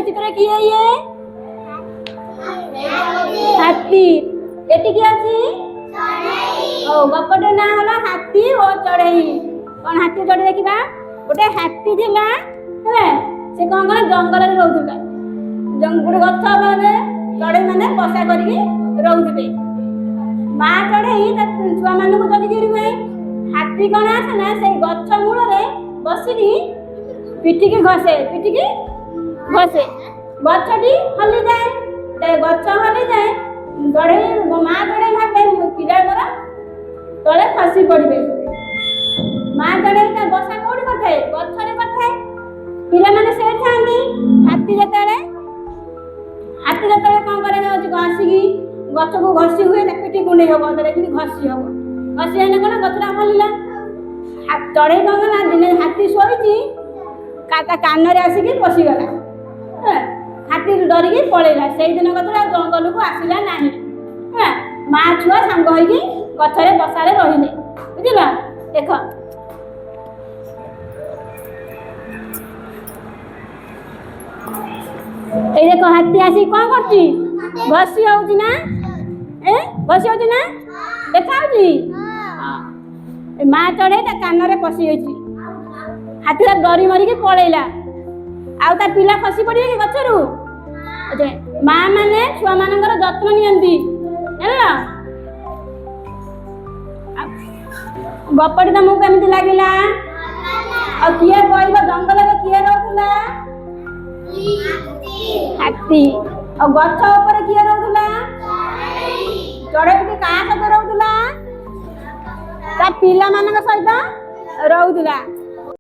चित्र किए ये हाथी एटी की अछि ओ गपटे ना हला हाथी ओ चढ़ई कोन हाथी चढ़ई देखिबा गोटे हाथी थिला हेले से कोन कोन जंगल रे रहउथला जंगल गछ माने चढ़ई माने बसा करके रहउथबे मां चढ़ई त छुआ माने को जगी गिरवे हाथी कोन आसे ना से गछ मूल रे बसिनी पिटिकी घसे गछटी हल्ली जाए ते गछ हल्ली जाए चढ़ई मां चढ़ई भाबे पिला मोरा तले खसी पड़िबे मां चढ़ई ता बसा कोडी करथे गछरे करथे पिला माने से थांदी हाथी जतरे कोन करे न घसी की गछ को घसी हुए ता पिटी गुंडे हो तले कि घसी हेने कोन गछरा हल्लीला चढ़ई गंगा दिने हाथी सोईची काता कान रे आसी पसी गला हाथी डरिकी पळेला सेई दिन कतरा जंगल को आसिला नाही मां छुआ संग होई गछरे बसारे रहिले बुझिला देख ए देखो हाथी आसी कोन करची घसी होउची ना घसी होउची ना देखाउची ए मां चढ़े ता कान रे पसी होइची हाथी डरी मरी के पळेला आउ ता पिला खसी पड़ी के गछरु अजे मां माने छुआ मानकर जत्न नियंती हेला गपड़ी तमु केमिति लागिला आ किए कहइबा जंगल रे किए रहउला हाथी आ गछ ऊपर किए रहउला चढ़ई के का सत रहउला ता पिला मानक सहित रहउला